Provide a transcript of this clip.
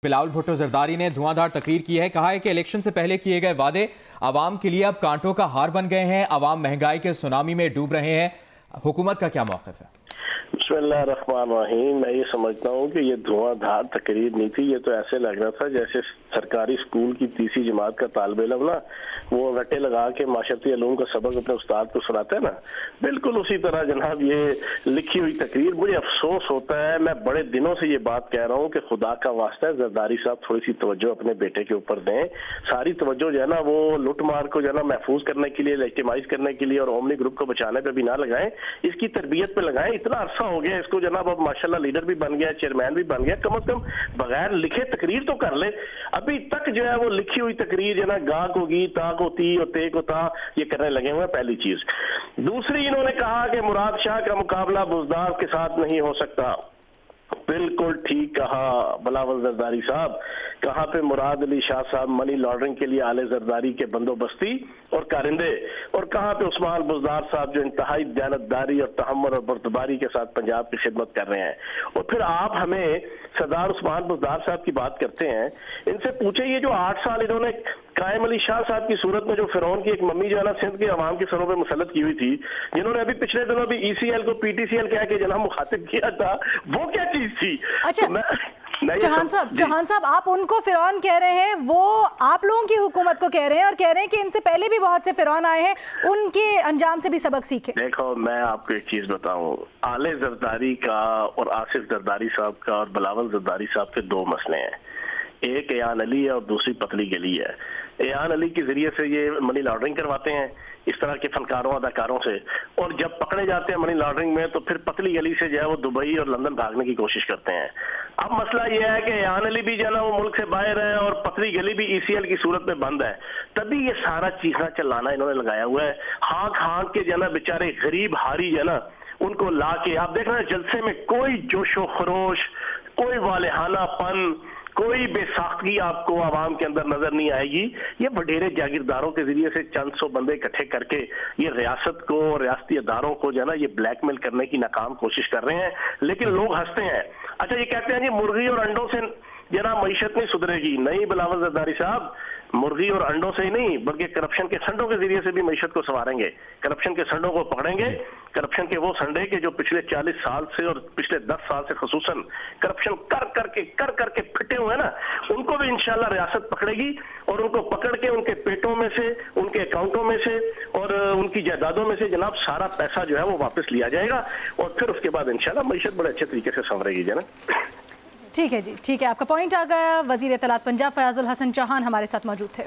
बिलावल भुट्टो जरदारी ने धुआंधार तकरीर की है। कहा है कि इलेक्शन से पहले किए गए वादे आवाम के लिए अब कांटों का हार बन गए हैं। आवाम महंगाई के सुनामी में डूब रहे हैं। हुकूमत का क्या मौक़िफ़ है? बिस्मिल्लाहिर्रहमानिर्रहीम। मैं ये समझता हूँ कि ये धुआंधार तकरीर नहीं थी। ये तो ऐसे लग रहा था जैसे सरकारी स्कूल की तीसरी जमात का तालिब इल्म ना वो रट्टे लगा के माशरती उलूम का सबक अपने उस्ताद को सुनाते हैं ना, बिल्कुल उसी तरह जनाब ये लिखी हुई तकरीर। मुझे अफसोस होता है, मैं बड़े दिनों से ये बात कह रहा हूँ कि खुदा का वास्ता है जरदारी साहब थोड़ी सी तवज्जो अपने बेटे के ऊपर दें। सारी तवज्जो जो है ना वो लुट मार को जो है ना महफूज करने के लिए, लेजिटिमाइज करने के लिए और ओमनी ग्रुप को बचाने पर भी ना लगाएं, इसकी तरबियत पे लगाएं। इतना अरसा हो गया इसको जनाब, अब माशाल्लाह लीडर भी बन गया, चेयरमैन भी बन गया, कम से कम बगैर लिखे तकरीर तो कर ले। अभी तक जो है वो लिखी हुई तकरीर जो ना गा को गी, ता को ती और ते को ता ये करने लगे हुए हैं। पहली चीज। दूसरी, इन्होंने कहा कि मुराद शाह का मुकाबला बुज़दार के साथ नहीं हो सकता। बिल्कुल ठीक कहा बिलावल जरदारी साहब। कहाँ पे मुराद अली शाह साहब मनी लॉन्ड्रिंग के लिए आले जरदारी के बंदोबस्ती और कारिंदे, और कहाँ पे उस्मान बुज़दार साहब जो इंतहाई दयानतदारी और तहम्मुल और बर्दबारी के साथ पंजाब की खिदमत कर रहे हैं। और फिर आप हमें सरदार उस्मान बुज़दार साहब की बात करते हैं, इनसे पूछे ये जो 8 साल इन्होंने कायम अली शाह साहब की सूरत में जो फिरौन की एक मम्मी जो है ना सिंध के अवाम के सरों पर मुसल्लत की हुई थी, जिन्होंने अभी पिछले दिनों भी ECL को PTCL कह के जनाब मुखातिब किया था, वो क्या चीज थी? अच्छा, तो जहान साहब आप उनको फिरौन कह रहे हैं, वो आप लोगों की हुकूमत को कह रहे हैं और कह रहे हैं कि इनसे पहले भी बहुत से फिरौन आए हैं, उनके अंजाम से भी सबक सीखे। देखो मैं आपको एक चीज बताऊं, आले जरदारी का और आसिफ जरदारी साहब का और बिलावल जरदारी साहब के 2 मसले हैं। एक एयान अली है और दूसरी पतली गली है। एयान अली के जरिए से ये मनी लॉन्ड्रिंग करवाते हैं इस तरह के फनकारों अदाकारों से, और जब पकड़े जाते हैं मनी लॉन्ड्रिंग में तो फिर पतली गली से जो है वो दुबई और लंदन भागने की कोशिश करते हैं। अब मसला ये है कि एयान अली भी जो है ना वो मुल्क से बाहर है और पतली गली भी ECL की सूरत में बंद है, तभी ये सारा चीखना चिल्लाना इन्होंने लगाया हुआ है। हाँक हाँक के जो है ना बेचारे गरीब हारी जो है ना उनको ला के आप देख रहे हैं जलसे में कोई जोशो खरोश, कोई वालेहानापन, कोई बेसाख्ती आपको आवाम के अंदर नजर नहीं आएगी। ये वडेरे जागीरदारों के जरिए से चंद सौ बंदे इकट्ठे करके ये रियासत को, रियासती अदारों को जो है ना ये ब्लैकमेल करने की नाकाम कोशिश कर रहे हैं, लेकिन लोग हंसते हैं। अच्छा, ये कहते हैं जी मुर्गी और अंडों से जनाब मईशत नहीं सुधरेगी। नहीं बिलावल जरदारी साहब, मुर्गी और अंडों से ही नहीं बल्कि करप्शन के संडों के जरिए से भी मईशत को संवारेंगे। करप्शन के संडों को पकड़ेंगे, करप्शन के वो संडे के जो पिछले 40 साल से और पिछले 10 साल से खसूसन करप्शन कर करके फिटे हुए हैं ना, उनको भी इंशाल्लाह रियासत पकड़ेगी और उनको पकड़ के उनके पेटों में से, उनके अकाउंटों में से और उनकी जायदादों में से जनाब सारा पैसा जो है वो वापस लिया जाएगा और फिर उसके बाद इंशाल्लाह मईशत बड़े अच्छे तरीके से संवरेगी जना। ठीक है जी, ठीक है, आपका पॉइंट आ गया। वज़ीर इत्तलात पंजाब फयाजुल हसन चौहान हमारे साथ मौजूद थे।